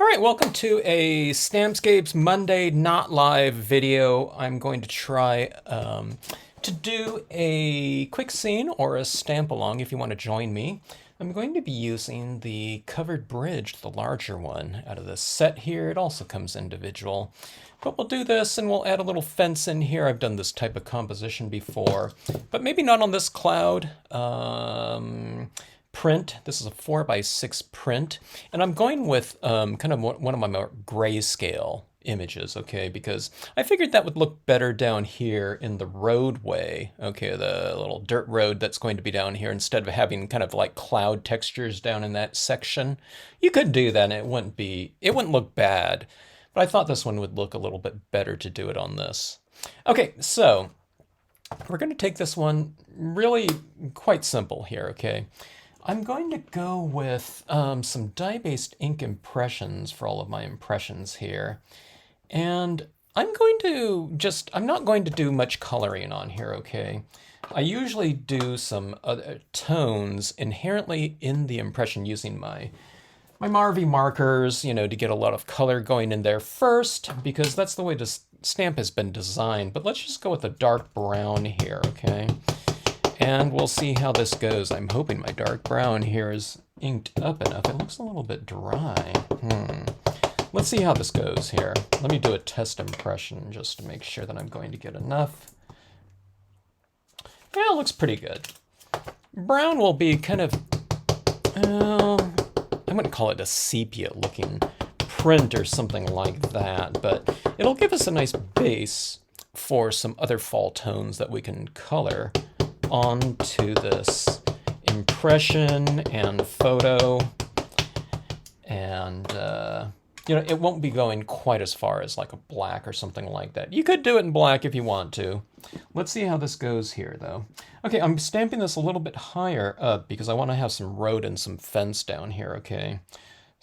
All right, welcome to a Stampscapes Monday not live video. I'm going to try to do a quick scene or a stamp along if you want to join me. I'm going to be using the covered bridge, the larger one, out of this set here. It also comes individual. But we'll do this and we'll add a little fence in here. I've done this type of composition before, but maybe not on this cloud. Print. This is a 4x6 print, and I'm going with kind of one of my more grayscale images, okay, because I figured that would look better down here in the roadway, okay, the little dirt road that's going to be down here, instead of having kind of like cloud textures down in that section. You could do that and it wouldn't look bad, but I thought this one would look a little bit better to do it on this. Okay, so we're going to take this one really quite simple here, okay? I'm going to go with some dye-based ink impressions for all of my impressions here. And I'm not going to do much coloring on here, okay? I usually do some other tones inherently in the impression using my Marvy markers, you know, to get a lot of color going in there first, because that's the way the stamp has been designed. But let's just go with a dark brown here, okay? And we'll see how this goes. I'm hoping my dark brown here is inked up enough. It looks a little bit dry. Let's see how this goes here. Let me do a test impression just to make sure that I'm going to get enough. Yeah, it looks pretty good. Brown will be kind of, I'm going to call it a sepia looking print or something like that, but it'll give us a nice base for some other fall tones that we can color onto this impression and photo. And you know, it won't be going quite as far as like a black or something like that. You could do it in black if you want to. Let's see how this goes here though. Okay, I'm stamping this a little bit higher up because I want to have some road and some fence down here, okay?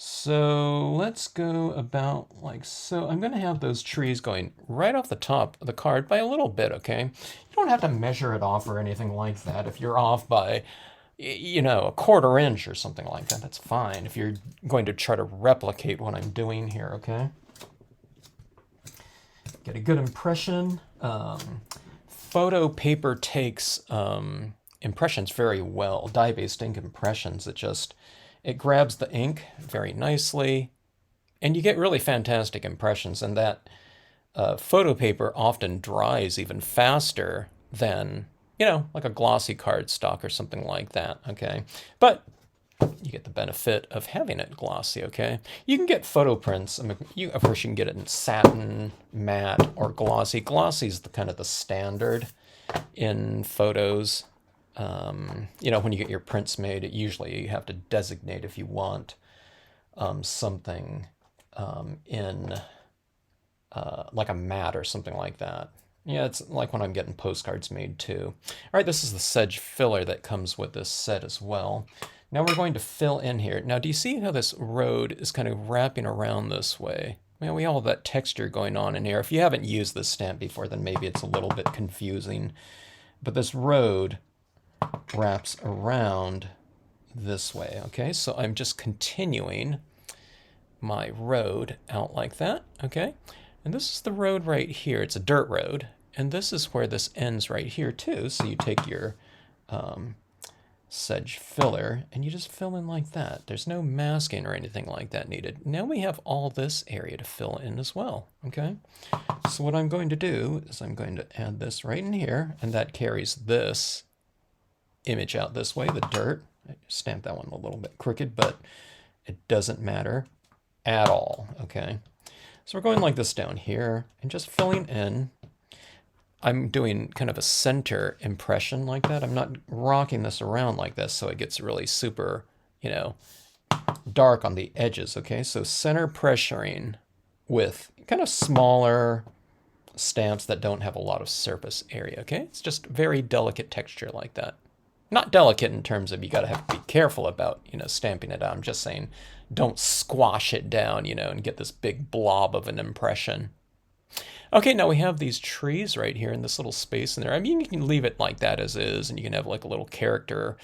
So let's go about like so. I'm going to have those trees going right off the top of the card by a little bit, okay? You don't have to measure it off or anything like that. If you're off by, you know, a quarter inch or something like that, that's fine. If you're going to try to replicate what I'm doing here, okay? Get a good impression. Photo paper takes impressions very well. Dye-based ink impressions, it grabs the ink very nicely, and you get really fantastic impressions. And that photo paper often dries even faster than, you know, like a glossy cardstock or something like that, okay? But you get the benefit of having it glossy, okay? You can get photo prints. I mean, of course, you can get it in satin, matte, or glossy. Glossy is kind of the standard in photos. You know, when you get your prints made, usually you have to designate if you want something in like a matte or something like that. Yeah, it's like when I'm getting postcards made too. All right, this is the sedge filler that comes with this set as well. Now we're going to fill in here. Now, do you see how this road is kind of wrapping around this way? Man, we all have that texture going on in here. If you haven't used this stamp before, then maybe it's a little bit confusing. But this road wraps around this way, okay? So I'm just continuing my road out like that, okay? And this is the road right here. It's a dirt road, and this is where this ends right here too. So you take your sedge filler and you just fill in like that. There's no masking or anything like that needed. Now we have all this area to fill in as well, okay? So what I'm going to do is I'm going to add this right in here, and that carries this image out this way, the dirt. I stamped that one a little bit crooked, but it doesn't matter at all, okay? So we're going like this down here and just filling in. I'm doing kind of a center impression like that. I'm not rocking this around like this so it gets really super, you know, dark on the edges, okay? So center pressuring with kind of smaller stamps that don't have a lot of surface area, okay? It's just very delicate texture like that. Not delicate in terms of you gotta have to be careful about, you know, stamping it out. I'm just saying don't squash it down, you know, and get this big blob of an impression. Okay, now we have these trees right here in this little space in there. I mean, you can leave it like that as is, and you can have like a little character,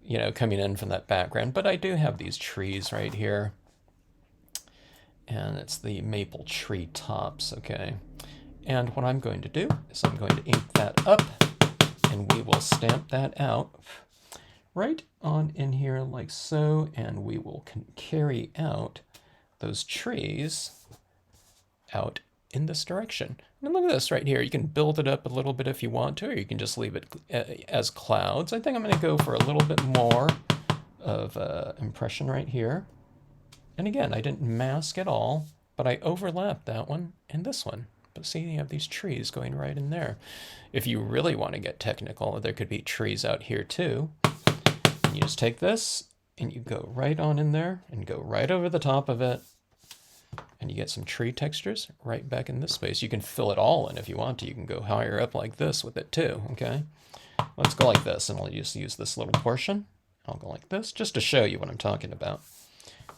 you know, coming in from that background. But I do have these trees right here. and it's the maple tree tops, okay? And what I'm going to do is I'm going to ink that up, and we will stamp that out right on in here like so, and we will carry out those trees out in this direction. And look at this right here. You can build it up a little bit if you want to, or you can just leave it as clouds. I think I'm going to go for a little bit more of impression right here. And again, I didn't mask at all, but I overlapped that one and this one. But see, you have these trees going right in there. If you really want to get technical, there could be trees out here too. And you just take this and you go right on in there and go right over the top of it. And you get some tree textures right back in this space. You can fill it all in if you want to. You can go higher up like this with it too, okay? Let's go like this, and I'll just use this little portion. I'll go like this, just to show you what I'm talking about.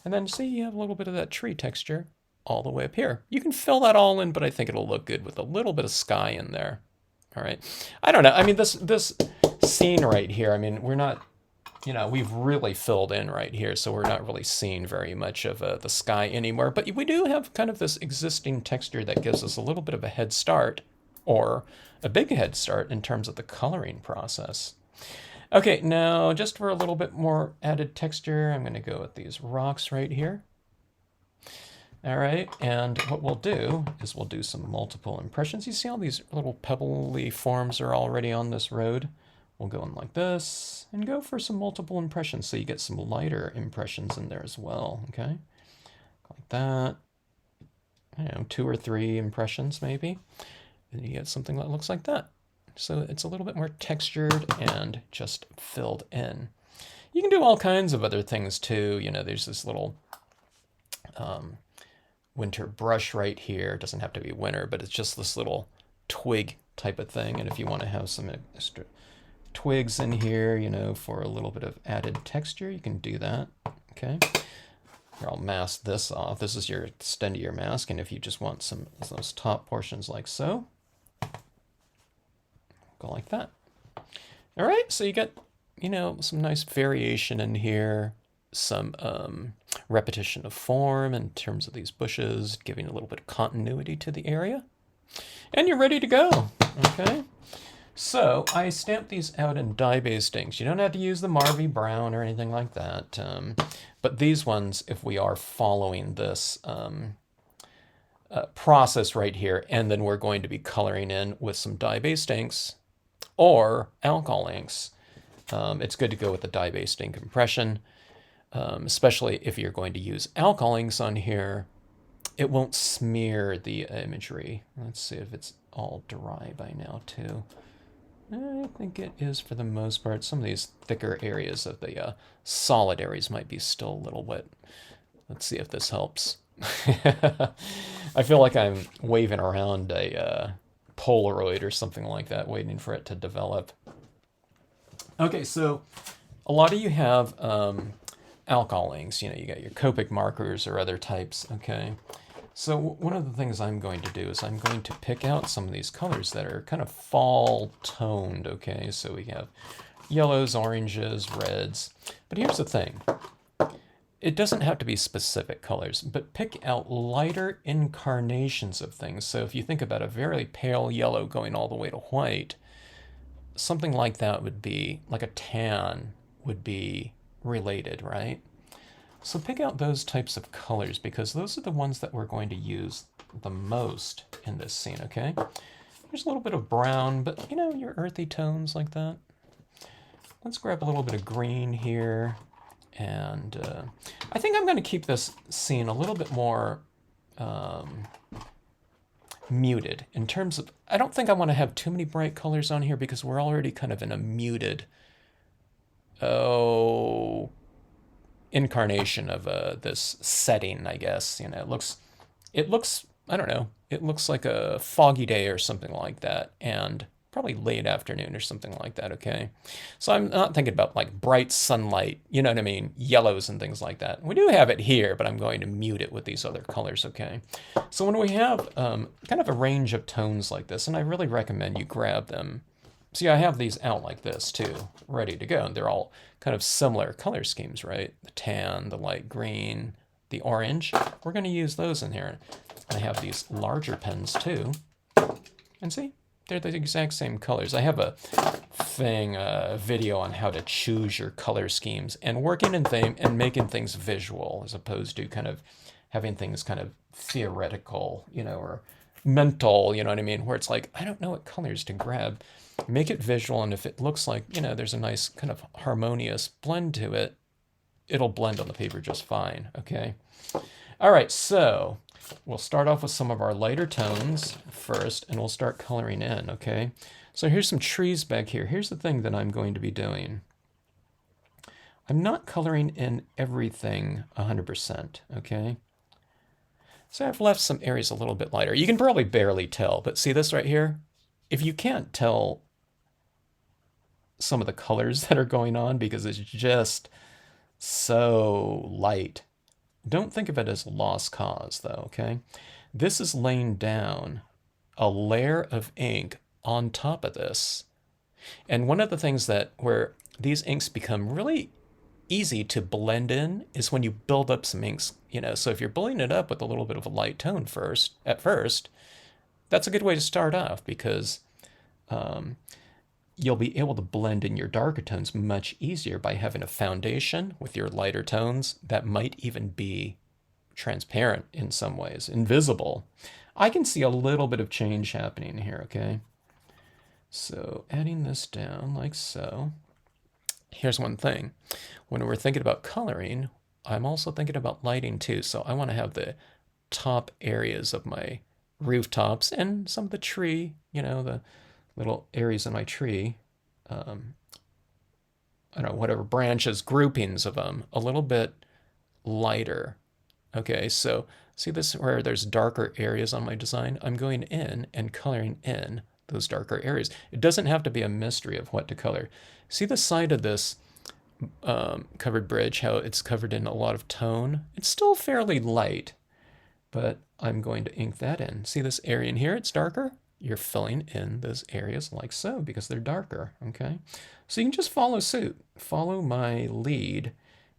And then see, you have a little bit of that tree texture all the way up here. You can fill that all in, but I think it'll look good with a little bit of sky in there. All right. I don't know. I mean, this scene right here, I mean, we're not, you know, we've really filled in right here, so we're not really seeing very much of the sky anymore. But we do have kind of this existing texture that gives us a little bit of a head start, or a big head start in terms of the coloring process. Okay, now just for a little bit more added texture, I'm going to go with these rocks right here. All right, and what we'll do is we'll do some multiple impressions. You see all these little pebbly forms are already on this road. We'll go in like this and go for some multiple impressions so you get some lighter impressions in there as well, okay? Like that. I don't know, 2 or 3 impressions maybe. Then you get something that looks like that. So it's a little bit more textured and just filled in. You can do all kinds of other things too. You know, there's this little winter brush right here. It doesn't have to be winter, but it's just this little twig type of thing. And if you want to have some extra twigs in here, you know, for a little bit of added texture, you can do that. Okay. Here, I'll mask this off. This is your extent of your mask. And if you just want some of those top portions like so, go like that. All right, so you got, you know, some nice variation in here, some repetition of form in terms of these bushes, giving a little bit of continuity to the area. And you're ready to go, okay? So I stamped these out in dye-based inks. You don't have to use the Marvy Brown or anything like that. But these ones, if we are following this process right here, and then we're going to be coloring in with some dye-based inks or alcohol inks, it's good to go with the dye-based ink impression, especially if you're going to use alcohol inks on here. It won't smear the imagery. Let's see if it's all dry by now too. I think it is for the most part. Some of these thicker areas of the solid areas might be still a little wet. Let's see if this helps. I feel like I'm waving around a Polaroid or something like that, waiting for it to develop. Okay, so a lot of you have alcohol inks. You know, you got your Copic markers or other types, okay? So one of the things I'm going to do is I'm going to pick out some of these colors that are kind of fall toned, okay? So we have yellows, oranges, reds. But here's the thing. It doesn't have to be specific colors, but pick out lighter incarnations of things. So if you think about a very pale yellow going all the way to white, something like that would be, like a tan would be related, right? So pick out those types of colors because those are the ones that we're going to use the most in this scene, okay? There's a little bit of brown, but you know, your earthy tones like that. Let's grab a little bit of green here. And I think I'm going to keep this scene a little bit more muted in terms of, I don't think I want to have too many bright colors on here because we're already kind of in a muted incarnation of this setting, I guess. You know, it looks, I don't know, it looks like a foggy day or something like that, and probably late afternoon or something like that, okay? So I'm not thinking about like bright sunlight, you know what I mean, yellows and things like that. We do have it here, but I'm going to mute it with these other colors, okay? So when we have kind of a range of tones like this, and I really recommend you grab them. See, I have these out like this too, ready to go, and they're all kind of similar color schemes, right? The tan, the light green, the orange, we're going to use those in here. I have these larger pens too. And see, they're the exact same colors. I have a video on how to choose your color schemes and working in and making things visual as opposed to kind of having things kind of theoretical, you know, or mental, you know what I mean? Where it's like, I don't know what colors to grab. Make it visual, and if it looks like, you know, there's a nice kind of harmonious blend to it, it'll blend on the paper just fine, okay? All right, so we'll start off with some of our lighter tones first, and we'll start coloring in, okay? So here's some trees back here. Here's the thing that I'm going to be doing. I'm not coloring in everything 100%, okay? So I've left some areas a little bit lighter. You can probably barely tell, but see this right here? If you can't tell some of the colors that are going on because it's just so light, don't think of it as lost cause though, okay? This is laying down a layer of ink on top of this. And one of the things that where these inks become really easy to blend in is when you build up some inks, you know. So if you're building it up with a little bit of a light tone at first, that's a good way to start off because you'll be able to blend in your darker tones much easier by having a foundation with your lighter tones that might even be transparent in some ways, invisible. I can see a little bit of change happening here, okay? So adding this down like so. Here's one thing. When we're thinking about coloring, I'm also thinking about lighting too. So I want to have the top areas of my rooftops and some of the tree, you know, the little areas in my tree, I don't know, whatever branches, groupings of them, a little bit lighter. Okay, so see this where there's darker areas on my design? I'm going in and coloring in those darker areas. It doesn't have to be a mystery of what to color. See the side of this covered bridge, how it's covered in a lot of tone? It's still fairly light, but I'm going to ink that in. See this area in here? It's darker. You're filling in those areas like so because they're darker, okay? So you can just follow suit. Follow my lead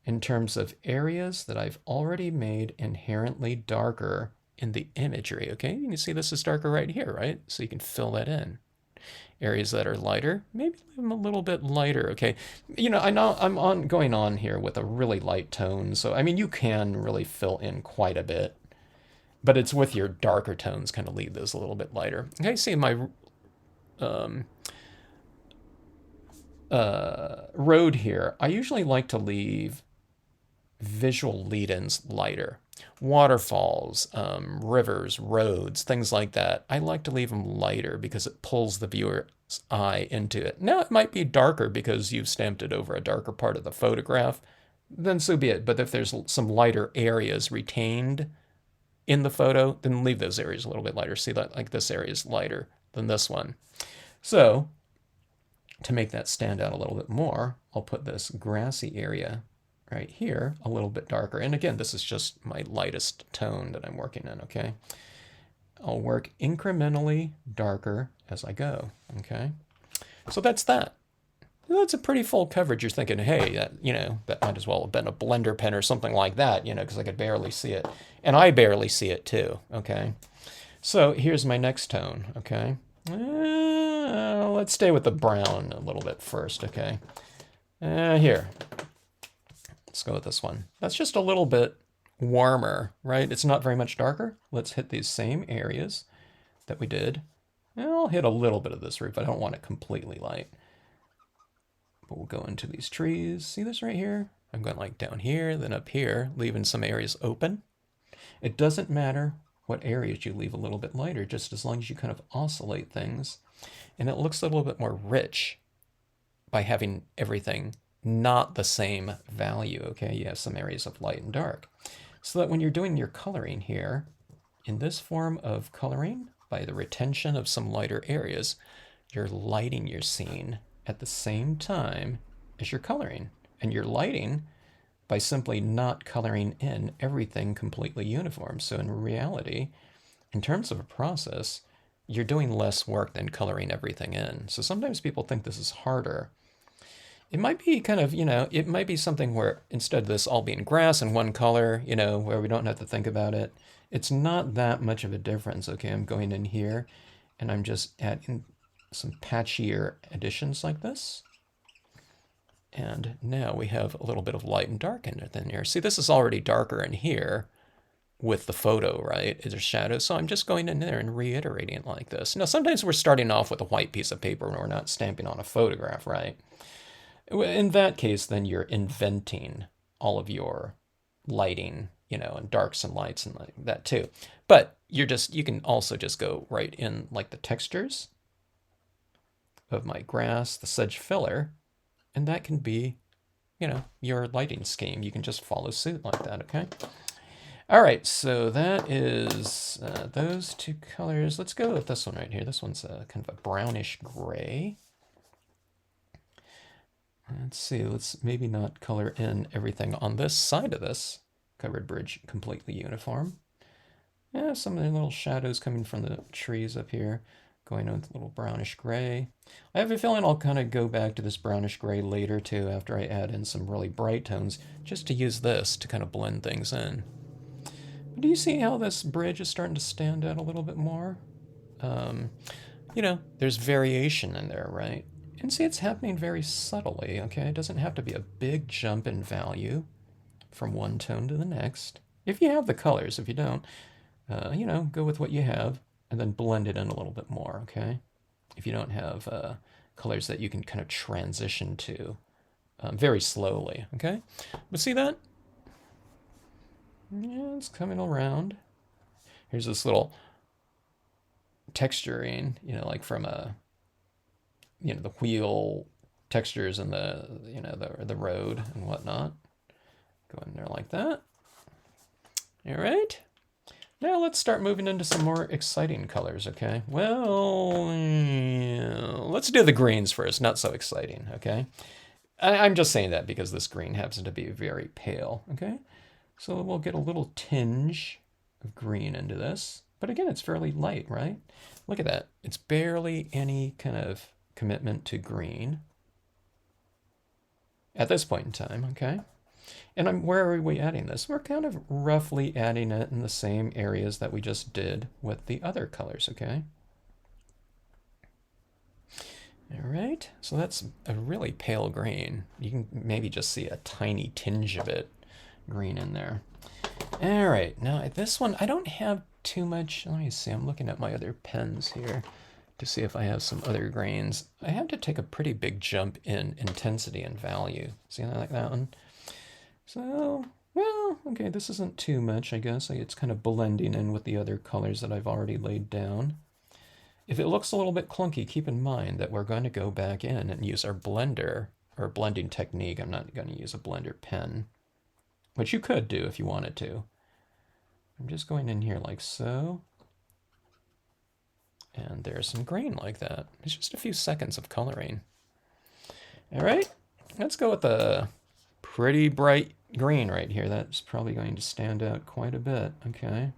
in terms of areas that I've already made inherently darker in the imagery, okay? You can see this is darker right here, right? So you can fill that in. Areas that are lighter, maybe leave them a little bit lighter, okay? You know, I know I'm going on here with a really light tone, so I mean, you can really fill in quite a bit, but it's with your darker tones, kind of leave those a little bit lighter. Okay, see my road here, I usually like to leave visual lead-ins lighter. Waterfalls, rivers, roads, things like that. I like to leave them lighter because it pulls the viewer's eye into it. Now, it might be darker because you've stamped it over a darker part of the photograph, then so be it. But if there's some lighter areas retained in the photo, then leave those areas a little bit lighter. See that, like this area is lighter than this one. So to make that stand out a little bit more, I'll put this grassy area right here a little bit darker. And again, this is just my lightest tone that I'm working in, okay? I'll work incrementally darker as I go, okay? So that's that. That's a pretty full coverage. You're thinking, hey, that, you know, that might as well have been a blender pen or something like that, you know, because I could barely see it. And I barely see it too, okay? So here's my next tone, okay? Let's stay with the brown a little bit first, okay? Here. Let's go with this one. That's just a little bit warmer, right? It's not very much darker. Let's hit these same areas that we did. I'll hit a little bit of this roof. I don't want it completely light. But we'll go into these trees. See this right here? I'm going like down here, then up here, leaving some areas open. It doesn't matter what areas you leave a little bit lighter, just as long as you kind of oscillate things. And it looks a little bit more rich by having everything not the same value, okay? You have some areas of light and dark. So that when you're doing your coloring here, in this form of coloring, by the retention of some lighter areas, you're lighting your scene at the same time as you're coloring. And you're lighting by simply not coloring in everything completely uniform. So in reality, in terms of a process, you're doing less work than coloring everything in. So sometimes people think this is harder. It might be kind of, it might be something where instead of this all being grass and one color, where we don't have to think about it, it's not that much of a difference. Okay, I'm going in here and I'm just adding some patchier additions like this. And now we have a little bit of light and dark in here. See, this is already darker in here with the photo, right? There's shadows. So I'm just going in there and reiterating it like this. Now, sometimes we're starting off with a white piece of paper and we're not stamping on a photograph, right? In that case, then you're inventing all of your lighting, and darks and lights and like that too. But you can also just go right in like the textures of my grass, the sedge filler, and that can be, your lighting scheme. You can just follow suit like that, okay? All right, so that is those two colors. Let's go with this one right here. This one's kind of a brownish gray. Let's see, let's maybe not color in everything on this side of this covered bridge completely uniform. Yeah, some of the little shadows coming from the trees up here, going on with a little brownish gray. I have a feeling I'll kind of go back to this brownish gray later too, after I add in some really bright tones, just to use this to kind of blend things in. Do you see how this bridge is starting to stand out a little bit more? There's variation in there, right? And see, it's happening very subtly, okay? It doesn't have to be a big jump in value from one tone to the next. If you have the colors, if you don't, go with what you have and then blend it in a little bit more, okay? If you don't have colors that you can kind of transition to very slowly, okay? But see that? Yeah, it's coming around. Here's this little texturing, like from a the wheel textures and the road and whatnot. Go in there like that. All right. Now let's start moving into some more exciting colors, okay? Well, let's do the greens first, not so exciting, okay? I'm just saying that because this green happens to be very pale, okay? So we'll get a little tinge of green into this. But again, it's fairly light, right? Look at that. It's barely any kind of commitment to green at this point in time, okay? And where are we adding this? We're kind of roughly adding it in the same areas that we just did with the other colors, okay? All right, so that's a really pale green. You can maybe just see a tiny tinge of it green in there. All right, now this one, I don't have too much. Let me see, I'm looking at my other pens here to see if I have some other greens. I have to take a pretty big jump in intensity and value. See like that one? So, well, okay, this isn't too much, I guess. It's kind of blending in with the other colors that I've already laid down. If it looks a little bit clunky, keep in mind that we're going to go back in and use our blender, or blending technique. I'm not going to use a blender pen, which you could do if you wanted to. I'm just going in here like so. And there's some green like that. It's just a few seconds of coloring. All right, let's go with the pretty bright green right here. That's probably going to stand out quite a bit, okay?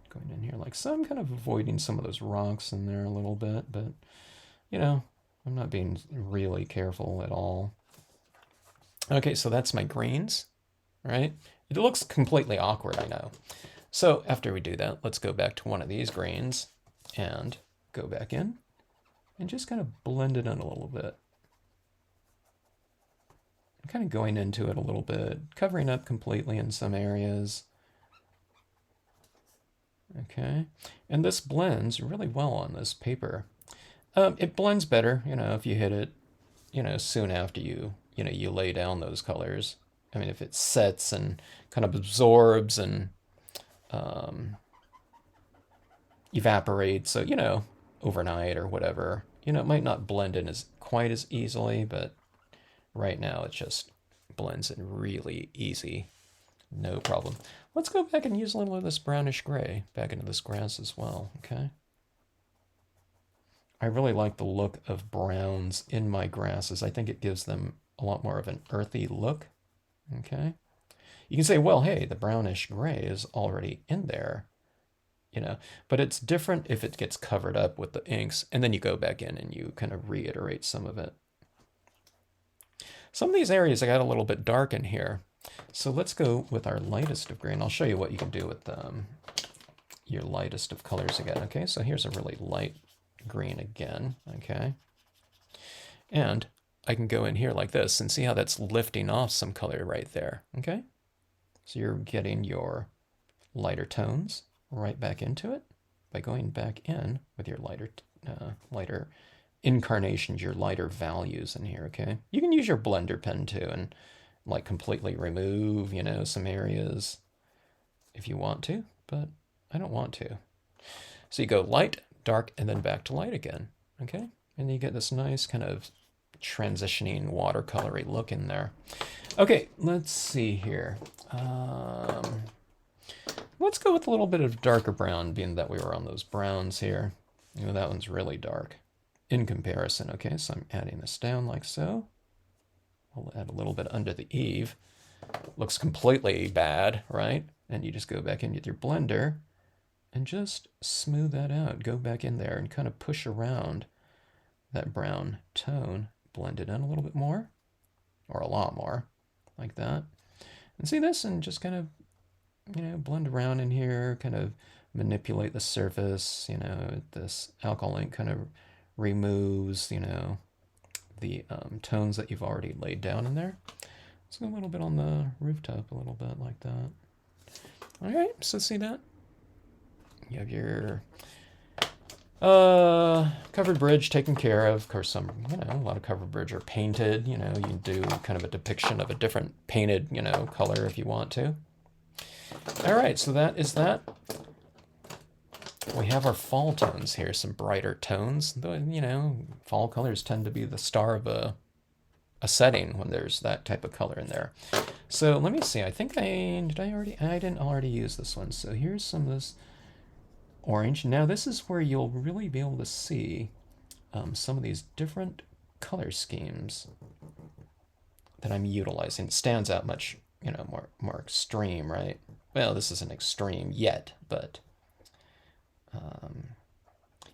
Going in here like so. I'm kind of avoiding some of those rocks in there a little bit, but, I'm not being really careful at all. Okay, so that's my greens, right? It looks completely awkward, I know. So after we do that, let's go back to one of these greens and go back in and just kind of blend it in a little bit. I'm kind of going into it a little bit, covering up completely in some areas. Okay, and this blends really well on this paper. It blends better, if you hit it, soon after you lay down those colors. I mean, if it sets and kind of absorbs and evaporates, so, overnight or whatever, it might not blend in quite as easily, but right now it just blends in really easy. No problem. Let's go back and use a little of this brownish gray back into this grass as well, okay? I really like the look of browns in my grasses. I think it gives them a lot more of an earthy look, okay? You can say, well, hey, the brownish gray is already in there, but it's different if it gets covered up with the inks, and then you go back in and you kind of reiterate some of it. Some of these areas I got a little bit dark in here. So let's go with our lightest of green. I'll show you what you can do with your lightest of colors again. Okay, so here's a really light green again. Okay. And I can go in here like this and see how that's lifting off some color right there. Okay. So you're getting your lighter tones right back into it by going back in with your lighter incarnations, your lighter values in here, okay? You can use your blender pen too and like completely remove, some areas if you want to, but I don't want to. So you go light, dark, and then back to light again, okay? And you get this nice kind of transitioning watercolory look in there. Okay, let's see here. Let's go with a little bit of darker brown, being that we were on those browns here. That one's really dark in comparison. Okay, so I'm adding this down like so. I'll add a little bit under the eave. Looks completely bad, right? And you just go back in with your blender and just smooth that out. Go back in there and kind of push around that brown tone. Blend it in a little bit more, or a lot more, like that. And see this, and just kind of, blend around in here, kind of manipulate the surface. This alcohol ink kind of removes, the tones that you've already laid down in there. Let's go a little bit on the rooftop, a little bit like that. All right, so see that? You have your covered bridge taken care of. Of course, a lot of covered bridge are painted. You do kind of a depiction of a different painted, color if you want to. All right, so that is that. We have our fall tones here, some brighter tones. Though, fall colors tend to be the star of a setting when there's that type of color in there. So let me see. I think I didn't already use this one. So here's some of this orange. Now this is where you'll really be able to see some of these different color schemes that I'm utilizing. It stands out much, more extreme, right? Well, this isn't extreme yet, but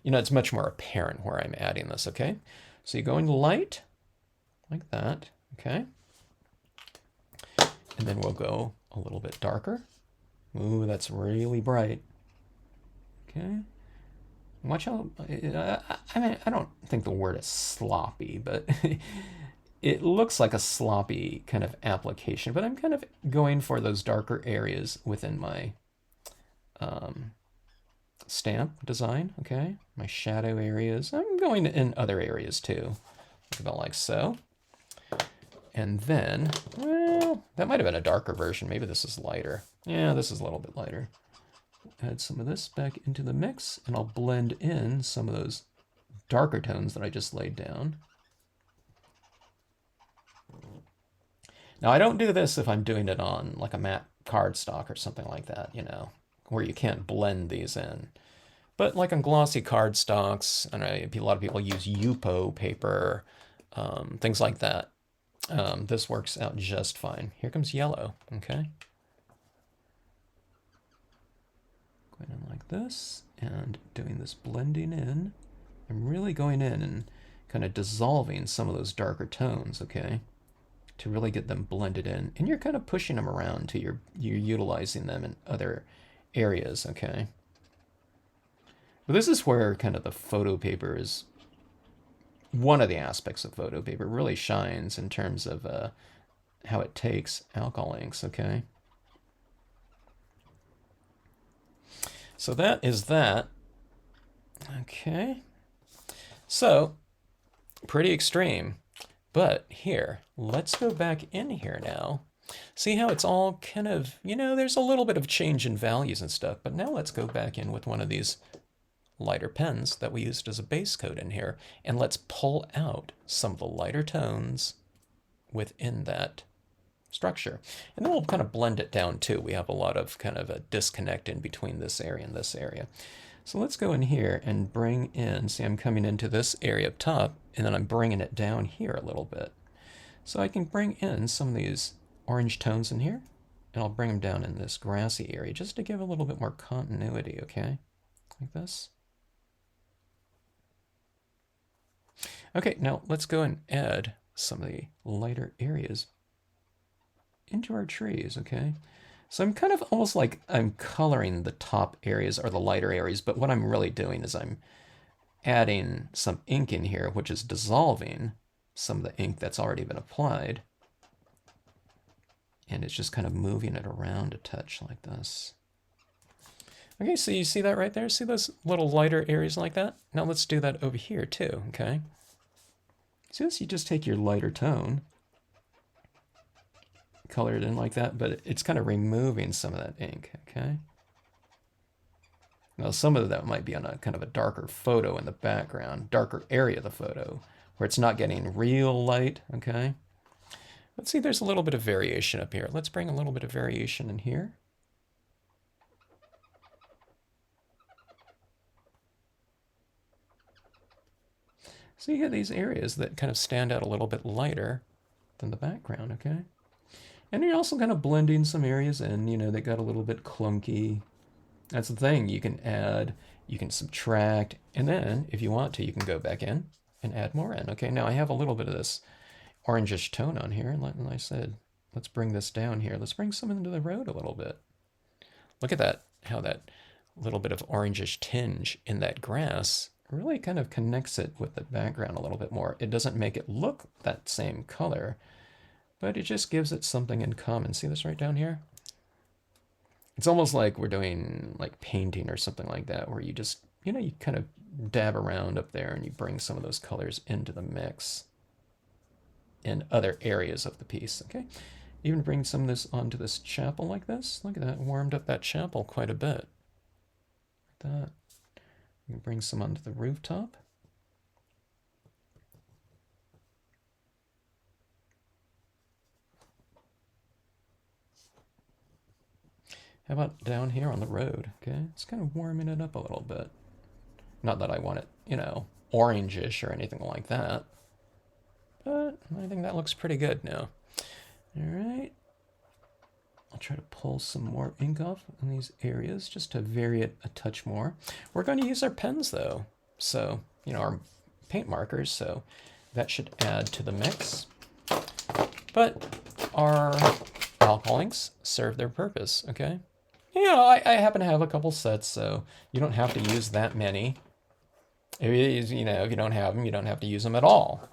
it's much more apparent where I'm adding this, okay? So you go into light, like that, okay? And then we'll go a little bit darker. Ooh, that's really bright. Okay. Watch how, I don't think the word is sloppy, but it looks like a sloppy kind of application, but I'm kind of going for those darker areas within my stamp design, okay? My shadow areas. I'm going in other areas too, about like so. And then, well, that might have been a darker version. Maybe this is lighter. Yeah, this is a little bit lighter. Add some of this back into the mix, and I'll blend in some of those darker tones that I just laid down. Now, I don't do this if I'm doing it on like a matte cardstock or something like that, where you can't blend these in. But like on glossy cardstocks, I know a lot of people use Yupo paper, things like that. This works out just fine. Here comes yellow, okay? Going in like this and doing this blending in. I'm really going in and kind of dissolving some of those darker tones, okay? To really get them blended in. And you're kind of pushing them around till you're utilizing them in other areas, okay? But this is where kind of the photo paper is, one of the aspects of photo paper really shines in terms of how it takes alcohol inks, okay? So that is that. Okay. So, pretty extreme. But here, let's go back in here now. See how it's all kind of, there's a little bit of change in values and stuff, but now let's go back in with one of these lighter pens that we used as a base coat in here, and let's pull out some of the lighter tones within that structure. And then we'll kind of blend it down too. We have a lot of kind of a disconnect in between this area and this area. So let's go in here and bring in, see I'm coming into this area up top, and then I'm bringing it down here a little bit. So I can bring in some of these orange tones in here, and I'll bring them down in this grassy area just to give a little bit more continuity, okay? Like this. Okay, now let's go and add some of the lighter areas into our trees, okay? So I'm kind of almost like I'm coloring the top areas or the lighter areas, but what I'm really doing is I'm adding some ink in here, which is dissolving some of the ink that's already been applied. And it's just kind of moving it around a touch like this. Okay, so you see that right there? See those little lighter areas like that? Now let's do that over here too, okay? So you just take your lighter tone, color it in like that, but it's kind of removing some of that ink, okay? Now some of that might be on a kind of a darker photo in the background, darker area of the photo, where it's not getting real light, okay? Let's see, there's a little bit of variation up here. Let's bring a little bit of variation in here. So you have these areas that kind of stand out a little bit lighter than the background, okay? And you're also kind of blending some areas in, you know, that got a little bit clunky. That's the thing, you can add, you can subtract, and then if you want to, you can go back in and add more in. Okay, now I have a little bit of this orangish tone on here. Like I said, let's bring this down here. Let's bring some into the road a little bit. Look at that, how that little bit of orangish tinge in that grass really kind of connects it with the background a little bit more. It doesn't make it look that same color, but it just gives it something in common. See this right down here? It's almost like we're doing like painting or something like that, where you just, you know, you kind of dab around up there and you bring some of those colors into the mix in other areas of the piece, okay? Even bring some of this onto this chapel like this. Look at that, warmed up that chapel quite a bit. Like that. You can bring some onto the rooftop. How about down here on the road, okay? It's kind of warming it up a little bit. Not that I want it, you know, orangish or anything like that. But I think that looks pretty good now. All right. I'll try to pull some more ink off in these areas just to vary it a touch more. We're going to use our pens though. So, you know, our paint markers. So that should add to the mix. But our alcohol inks serve their purpose, okay? You know, I happen to have a couple sets, so you don't have to use that many. You know, if you don't have them, you don't have to use them at all.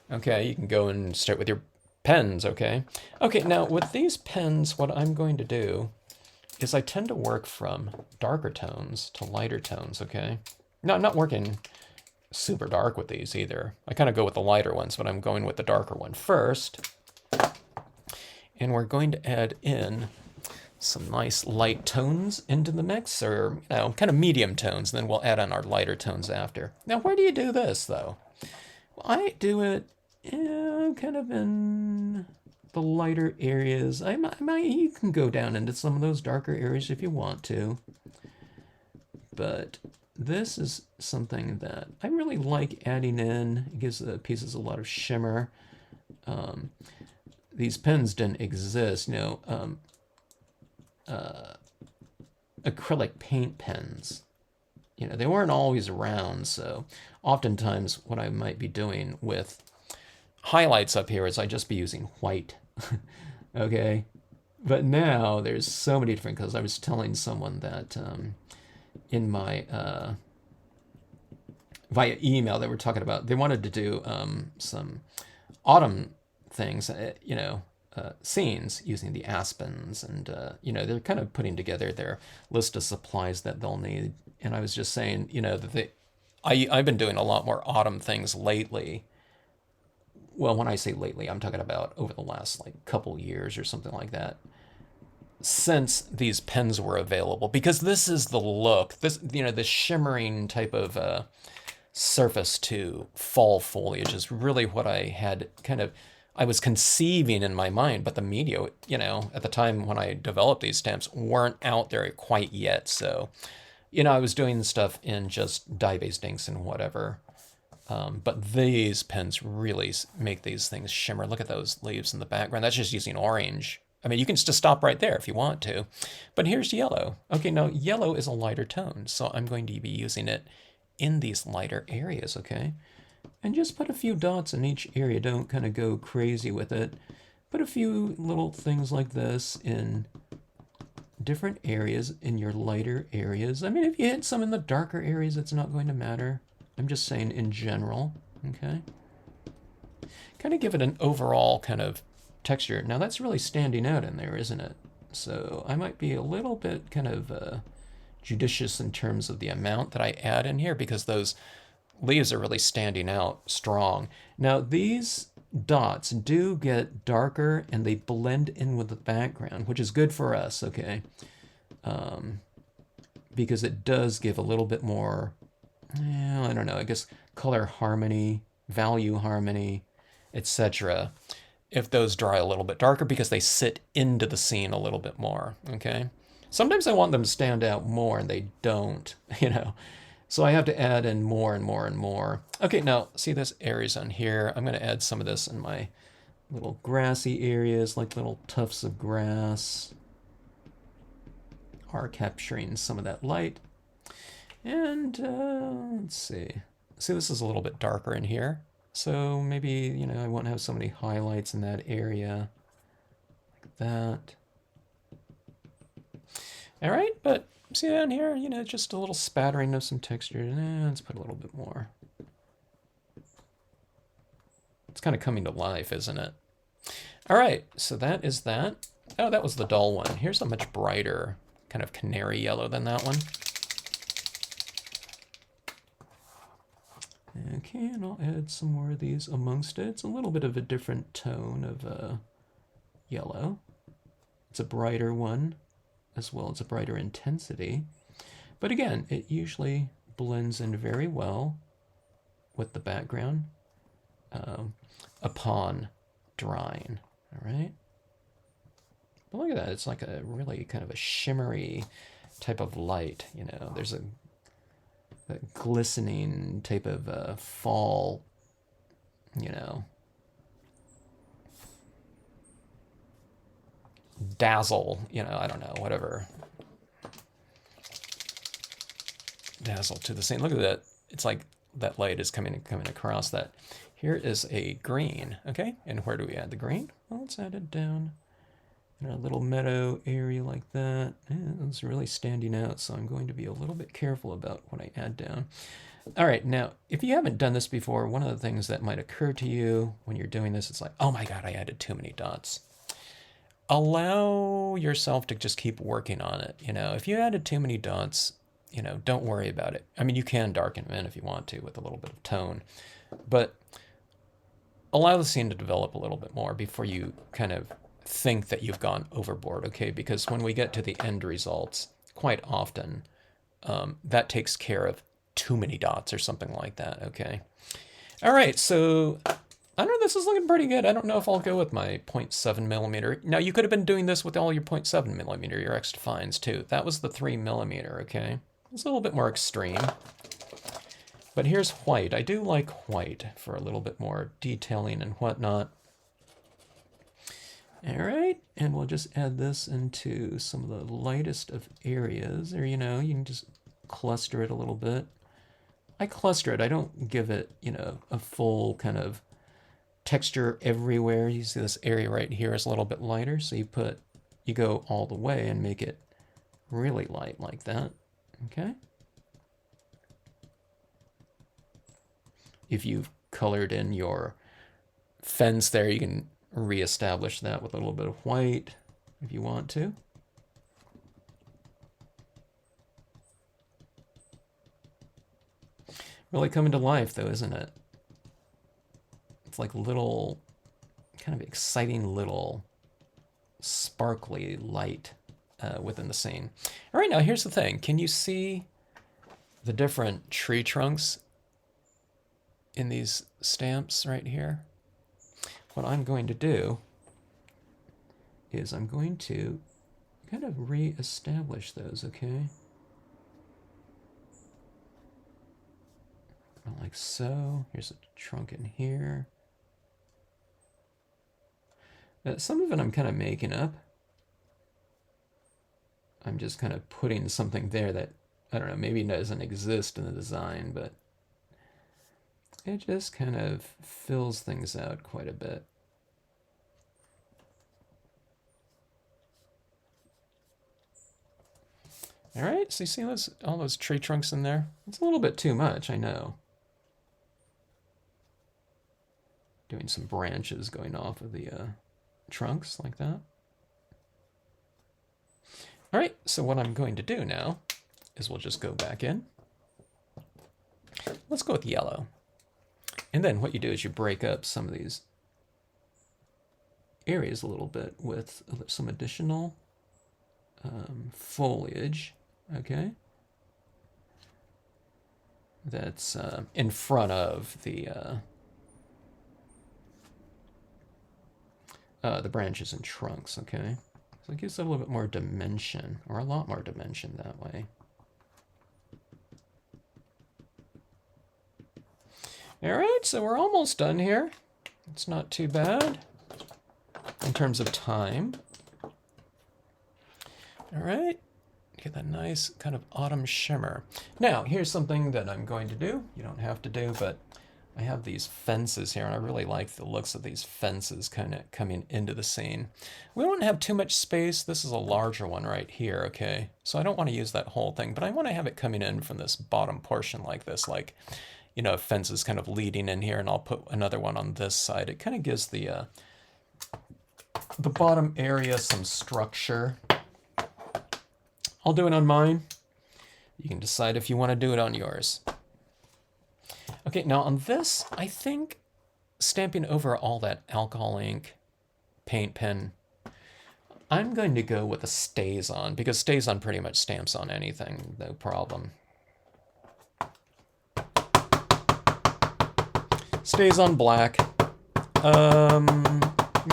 Okay, you can go and start with your pens, okay? Okay, now with these pens, what I'm going to do is I tend to work from darker tones to lighter tones, okay? No, I'm not working super dark with these either. I kind of go with the lighter ones, but I'm going with the darker one first. And we're going to add in some nice light tones into the mix, or, you know, kind of medium tones, and then we'll add on our lighter tones after. Now, where do you do this, though? Well, I do it kind of in the lighter areas. You can go down into some of those darker areas if you want to. But this is something that I really like adding in. It gives the pieces a lot of shimmer. These pens didn't exist, you know, acrylic paint pens. You know, they weren't always around, so oftentimes what I might be doing with highlights up here is I just be using white, okay? But now there's so many different colors. I was telling someone that in my, via email, they were talking about, they wanted to do some autumn things, you know, scenes using the aspens, and you know, they're kind of putting together their list of supplies that they'll need. And I was just saying, you know, that I've been doing a lot more autumn things lately. Well, when I say lately, I'm talking about over the last like couple years or something like that, since these pens were available, because this is the look, this, you know, the shimmering type of surface to fall foliage is really what I had kind of, I was conceiving in my mind, but the media, you know, at the time when I developed these stamps weren't out there quite yet. So, you know, I was doing stuff in just dye-based inks and whatever. But these pens really make these things shimmer. Look at those leaves in the background. That's just using orange. I mean, you can just stop right there if you want to. But here's yellow. Okay, now yellow is a lighter tone, so I'm going to be using it in these lighter areas, okay? And just put a few dots in each area. Don't kind of go crazy with it. Put a few little things like this in different areas, in your lighter areas. I mean, if you hit some in the darker areas, it's not going to matter. I'm just saying in general, okay? Kind of give it an overall kind of texture. Now that's really standing out in there, isn't it? So I might be a little bit kind of judicious in terms of the amount that I add in here, because those leaves are really standing out strong. Now these dots do get darker and they blend in with the background, which is good for us, okay? Because it does give a little bit more, I don't know, I guess color harmony, value harmony, etc. if those dry a little bit darker, because they sit into the scene a little bit more, okay? Sometimes I want them to stand out more and they don't, you know. So I have to add in more and more and more. Okay, now see this areas on here. I'm gonna add some of this in my little grassy areas, like little tufts of grass are capturing some of that light. And let's see. See, this is a little bit darker in here. So maybe, you know, I won't have so many highlights in that area like that. All right, but see down here, you know, just a little spattering of some texture. Let's put a little bit more. It's kind of coming to life, isn't it? All right, so that is that. Oh, that was the dull one. Here's a much brighter kind of canary yellow than that one. Okay, and I'll add some more of these amongst it. It's a little bit of a different tone of yellow. It's a brighter one, as well as a brighter intensity. But again, it usually blends in very well with the background upon drying, all right? But look at that, it's like a really kind of a shimmery type of light, you know. There's a glistening type of fall, you know, dazzle, you know, I don't know, whatever. Dazzle to the scene. Look at that. It's like that light is coming across that. Here is a green, okay? And where do we add the green? Well, let's add it down in a little meadow area like that. And it's really standing out, so I'm going to be a little bit careful about what I add down. All right, now, if you haven't done this before, one of the things that might occur to you when you're doing this, it's like, oh my God, I added too many dots. Allow yourself to just keep working on it. You know, if you added too many dots, you know, don't worry about it. I mean, you can darken them in if you want to with a little bit of tone, but allow the scene to develop a little bit more before you kind of think that you've gone overboard, okay? Because when we get to the end results, quite often that takes care of too many dots or something like that, okay? All right, so I don't know, this is looking pretty good. I don't know if I'll go with my 0.7 millimeter. Now, you could have been doing this with all your 0.7 millimeter, your extra fines too. That was the 3 millimeter, okay? It's a little bit more extreme. But here's white. I do like white for a little bit more detailing and whatnot. All right, and we'll just add this into some of the lightest of areas, or, you know, you can just cluster it a little bit. I cluster it, I don't give it, you know, a full kind of texture everywhere. You see this area right here is a little bit lighter, so you go all the way and make it really light like that, okay? If you've colored in your fence there, you can reestablish that with a little bit of white if you want to. Really coming to life though, isn't it? It's like little, kind of exciting little sparkly light within the scene. All right, now here's the thing. Can you see the different tree trunks in these stamps right here? What I'm going to do is I'm going to kind of re-establish those, okay? Like so. Here's a trunk in here. Some of it I'm kind of making up. I'm just kind of putting something there that, I don't know, maybe doesn't exist in the design, but it just kind of fills things out quite a bit. All right, so you see all those tree trunks in there? It's a little bit too much, I know. Doing some branches going off of the trunks like that. All right, so what I'm going to do now is we'll just go back in. Let's go with yellow. And then what you do is you break up some of these areas a little bit with some additional foliage, okay? That's in front of the branches and trunks, okay? So it gives it a little bit more dimension, or a lot more dimension that way. All right, so we're almost done here. It's not too bad in terms of time. All right, get that nice kind of autumn shimmer. Now, here's something that I'm going to do. You don't have to do, but I have these fences here, and I really like the looks of these fences kind of coming into the scene. We don't have too much space. This is a larger one right here, okay? So I don't want to use that whole thing, but I want to have it coming in from this bottom portion like this, like, you know, fences kind of leading in here, and I'll put another one on this side. It kind of gives the bottom area some structure. I'll do it on mine. You can decide if you want to do it on yours. Okay, now on this, I think stamping over all that alcohol ink, paint pen, I'm going to go with a StazOn, because StazOn pretty much stamps on anything, no problem. StazOn black.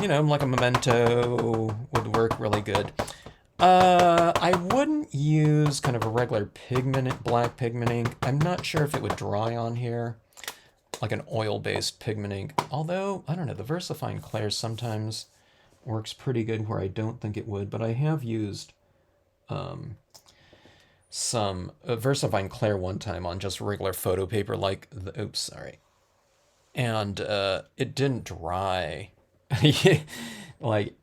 You know, like a memento would work really good. I wouldn't use kind of a regular black pigment ink. I'm not sure if it would dry on here, like an oil-based pigment ink. Although, I don't know, the VersaFine Clair sometimes works pretty good where I don't think it would, but I have used some VersaFine Clair one time on just regular photo paper, like the, oops, sorry. And it didn't dry, like,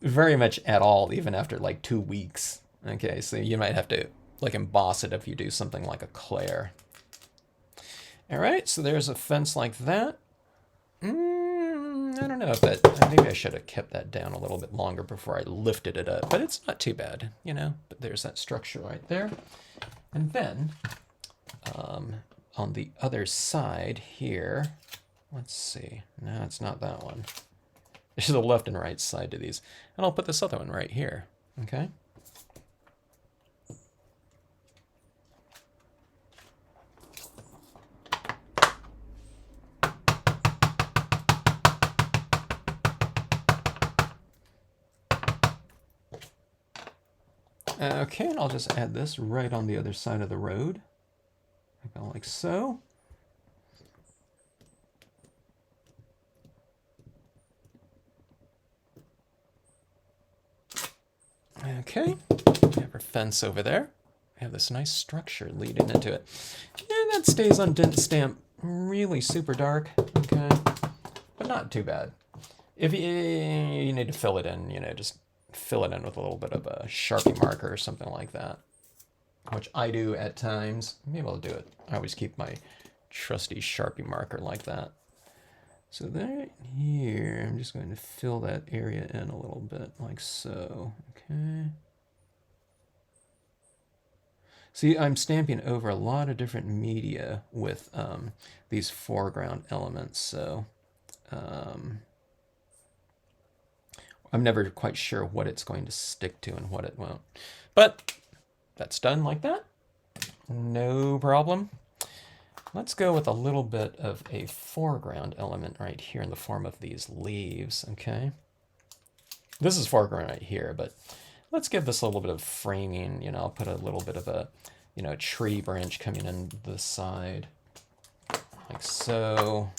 very much at all, even after like 2 weeks. Okay, so you might have to like emboss it if you do something like a Clair. All right, so there's a fence like that. I don't know if that, maybe I should have kept that down a little bit longer before I lifted it up, but it's not too bad, you know, but there's that structure right there. And then on the other side here, let's see, no, it's not that one. There's a left and right side to these. And I'll put this other one right here, okay? Okay, and I'll just add this right on the other side of the road. Like so. Okay, we have our fence over there. We have this nice structure leading into it. And that StazOn didn't stamp really super dark, okay, but not too bad. If you need to fill it in, you know, just fill it in with a little bit of a Sharpie marker or something like that, which I do at times. Maybe I'll do it. I always keep my trusty Sharpie marker like that. So there, here, I'm just going to fill that area in a little bit, like so, okay. See, I'm stamping over a lot of different media with these foreground elements, so I'm never quite sure what it's going to stick to and what it won't. But that's done like that, no problem. Let's go with a little bit of a foreground element right here in the form of these leaves, okay? This is foreground right here, but let's give this a little bit of framing. You know, I'll put a little bit of a, you know, tree branch coming in the side, like so.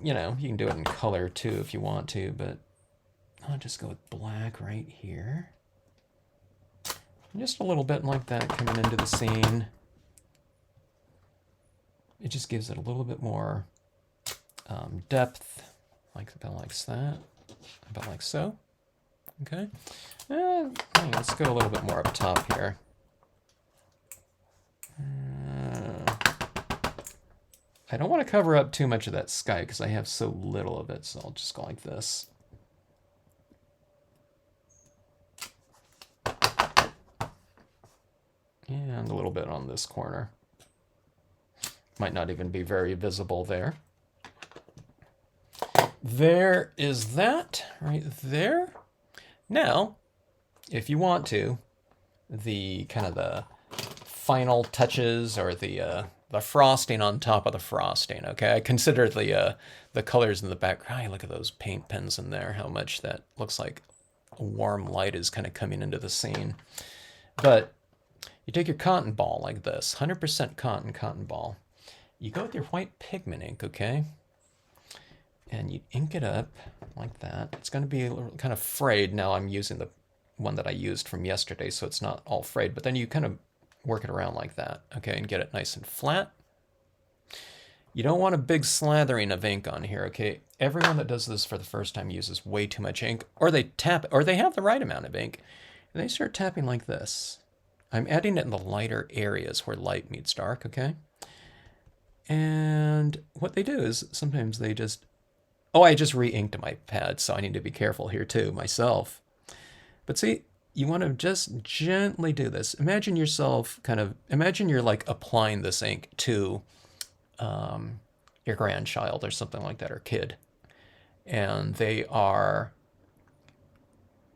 You know, you can do it in color too if you want to, but I'll just go with black right here. Just a little bit like that coming into the scene. it just gives it a little bit more depth, like about like that, about like so. Okay, let's go a little bit more up top here. I don't want to cover up too much of that sky because I have so little of it, so I'll just go like this. And a little bit on this corner. Might not even be very visible there. There is that right there. Now, if you want to, the kind of the final touches or the frosting on top of the frosting. Okay, I consider the colors in the background. Oh, look at those paint pens in there. How much that looks like a warm light is kind of coming into the scene. But you take your cotton ball like this, 100% cotton ball. You go with your white pigment ink, okay? And you ink it up like that. It's going to be kind of frayed. Now I'm using the one that I used from yesterday, so it's not all frayed. But then you kind of work it around like that, okay, and get it nice and flat. You don't want a big slathering of ink on here, okay? Everyone that does this for the first time uses way too much ink, or they tap, or they have the right amount of ink, and they start tapping like this. I'm adding it in the lighter areas where light meets dark, okay? And what they do is sometimes they just, oh, I just re-inked my pad, so I need to be careful here too, myself. But see, you want to just gently do this. Imagine yourself imagine you're like applying this ink to your grandchild or something like that, or kid. And they are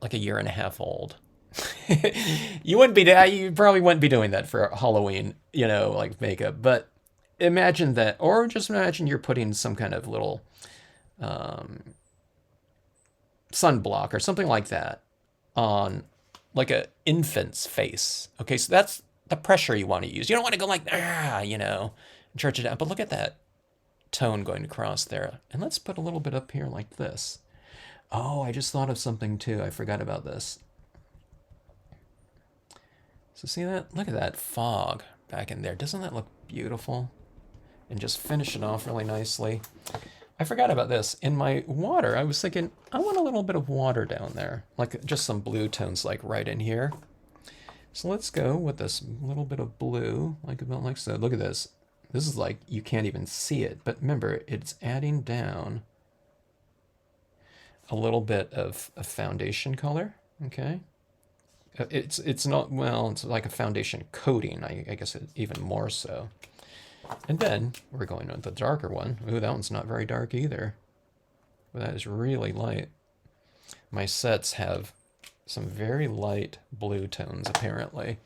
like 1.5 years old. You probably wouldn't be doing that for Halloween, like makeup, but imagine that, or just imagine you're putting some kind of little sunblock or something like that on like an infant's face. Okay, so that's the pressure you want to use. You don't want to go like, and church it out. But look at that tone going across there. And let's put a little bit up here like this. Oh, I just thought of something too. I forgot about this. So see that? Look at that fog back in there. Doesn't that look beautiful? And just finish it off really nicely. I forgot about this. In my water, I was thinking, I want a little bit of water down there. Like just some blue tones like right in here. So let's go with this little bit of blue, like about like so. Look at this. This is like, you can't even see it. But remember, it's adding down a little bit of a foundation color, okay? It's not, well, it's like a foundation coating, I guess even more so. And then we're going with the darker one. Ooh, that one's not very dark either. But that is really light. My sets have some very light blue tones, apparently.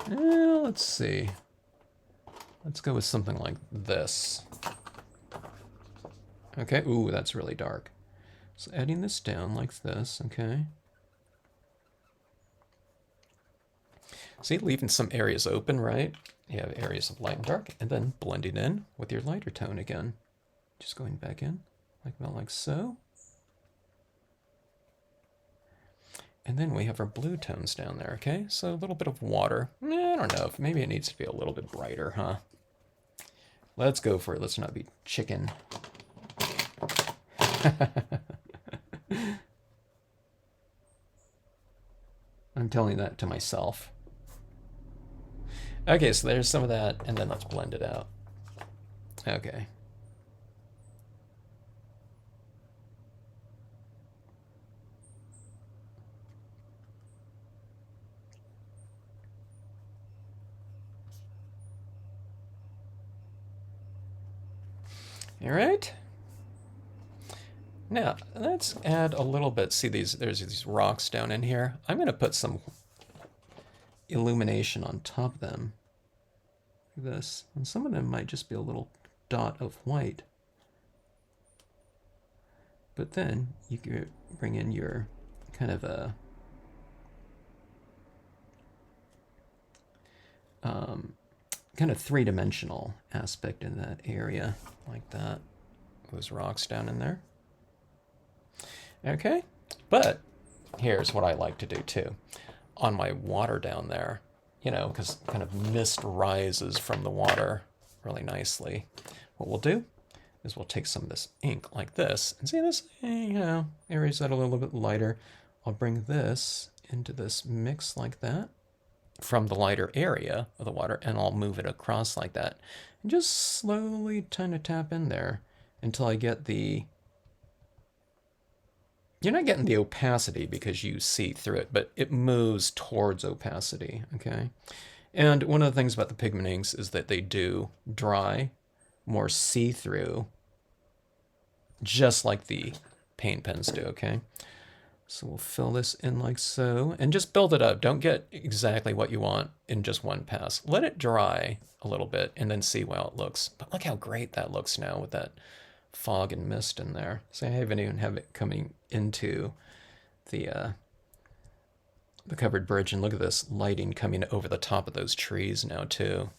Let's see. Let's go with something like this. Okay, ooh, that's really dark. So adding this down like this, okay. See, leaving some areas open, right? You have areas of light and dark, and then blending in with your lighter tone again. Just going back in, like so. And then we have our blue tones down there, okay? So a little bit of water. I don't know, maybe it needs to be a little bit brighter, huh? Let's go for it. Let's not be chicken. I'm telling that to myself. Okay, so there's some of that, and then let's blend it out. Okay. All right. Now, let's add a little bit. See, there's these rocks down in here. I'm going to put some illumination on top of them. Like this. And some of them might just be a little dot of white. But then you can bring in your kind of a kind of three-dimensional aspect in that area, like that. Those rocks down in there. Okay, but here's what I like to do too. On my water down there, you know, because kind of mist rises from the water really nicely. What we'll do is we'll take some of this ink like this, and see this, you know, areas that are a little bit lighter. I'll bring this into this mix like that from the lighter area of the water, and I'll move it across like that. And just slowly kind of tap in there until I get the... You're not getting the opacity because you see through it, but it moves towards opacity, okay? And one of the things about the pigment inks is that they do dry more see-through, just like the paint pens do, okay? So we'll fill this in like so, and just build it up. Don't get exactly what you want in just one pass. Let it dry a little bit and then see how it looks. But look how great that looks now with that fog and mist in there. So I haven't even have it coming into the covered bridge, and look at this lighting coming over the top of those trees now too.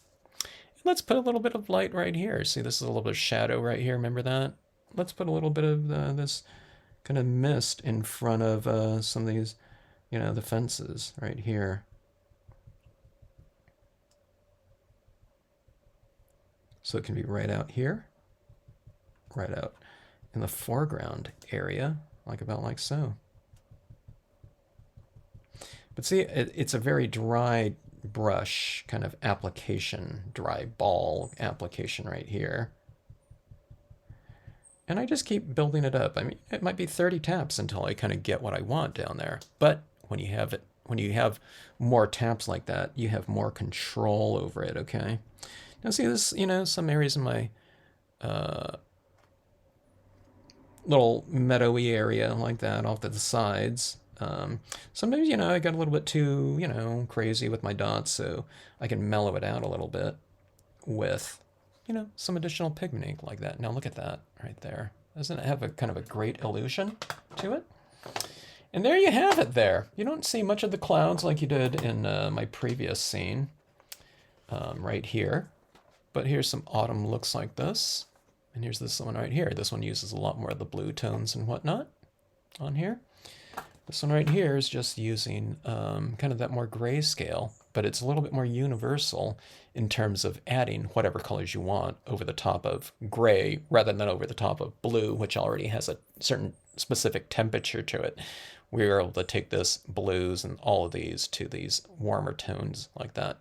And let's put a little bit of light right here. See, this is a little bit of shadow right here. Remember that? Let's put a little bit of this kind of mist in front of some of these, you know, the fences right here. So it can be right out here, right out in the foreground area, like about like so. But see, it's a very dry brush kind of application, dry ball application right here. And I just keep building it up. I mean, it might be 30 taps until I kind of get what I want down there. But when you have it, when you have more taps like that, you have more control over it, okay? Now see this, you know, some areas in my little meadowy area like that off to the sides. Sometimes, you know, I got a little bit too, you know, crazy with my dots, so I can mellow it out a little bit with, you know, some additional pigment ink like that. Now look at that right there. Doesn't it have a kind of a great illusion to it? And there you have it there. You don't see much of the clouds like you did in my previous scene right here. But here's some autumn looks like this. And here's this one right here. This one uses a lot more of the blue tones and whatnot on here. This one right here is just using kind of that more grayscale, but it's a little bit more universal in terms of adding whatever colors you want over the top of gray rather than over the top of blue, which already has a certain specific temperature to it. We were able to take this blues and all of these to these warmer tones like that.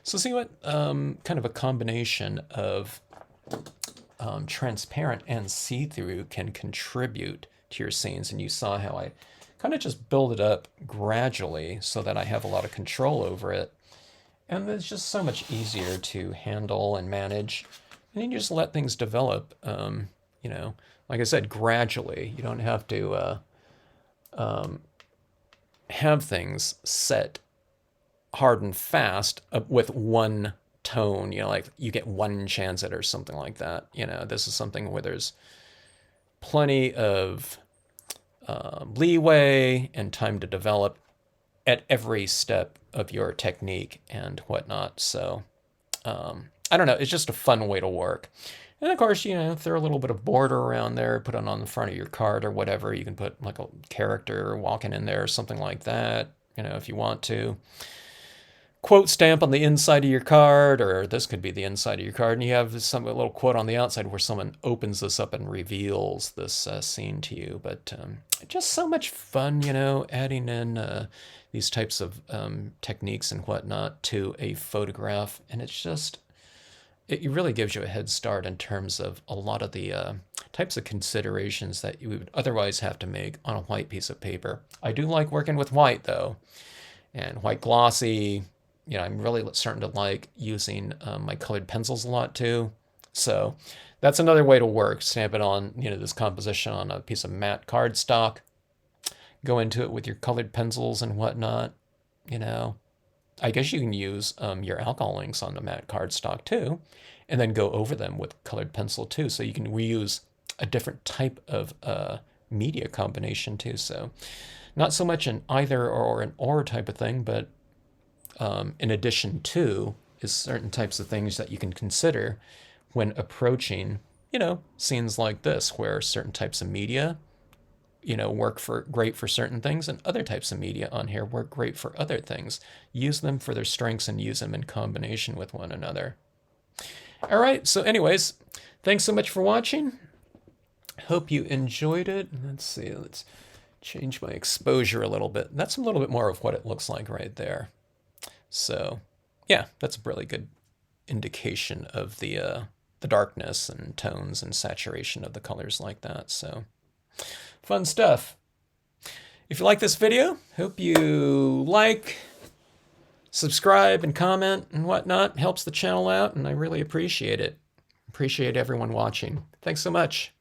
So see what kind of a combination of transparent and see-through can contribute to your scenes. And you saw how I kind of just build it up gradually so that I have a lot of control over it. And it's just so much easier to handle and manage. And you just let things develop, you know, like I said, gradually. You don't have to have things set hard and fast with one tone, you know, like you get one chance at it or something like that. You know, this is something where there's plenty of leeway and time to develop at every step of your technique and whatnot. So I don't know, it's just a fun way to work. And of course, you know, throw a little bit of border around there, put it on the front of your card or whatever. You can put like a character walking in there or something like that, you know, if you want to. Quote stamp on the inside of your card, or this could be the inside of your card, and you have a little quote on the outside where someone opens this up and reveals this scene to you. But just so much fun, you know, adding in these types of techniques and whatnot to a photograph, and it's just, it really gives you a head start in terms of a lot of the types of considerations that you would otherwise have to make on a white piece of paper. I do like working with white though, and white glossy. You know, I'm really starting to like using my colored pencils a lot too. So that's another way to work. Stamp it on, you know, this composition on a piece of matte cardstock. Go into it with your colored pencils and whatnot. You know, I guess you can use your alcohol inks on the matte cardstock too, and then go over them with colored pencil too. So you can reuse a different type of media combination too. So not so much an either or an or type of thing, but in addition to is certain types of things that you can consider when approaching, you know, scenes like this where certain types of media, you know, work great for certain things, and other types of media on here work great for other things. Use them for their strengths and use them in combination with one another. All right, so anyways, thanks so much for watching. Hope you enjoyed it. Let's see, let's change my exposure a little bit. That's a little bit more of what it looks like right there. So yeah, that's a really good indication of the darkness and tones and saturation of the colors like that. So fun stuff. If you like this video, hope you like, subscribe, and comment and whatnot. It helps the channel out, and I really appreciate it. Appreciate everyone watching. Thanks so much.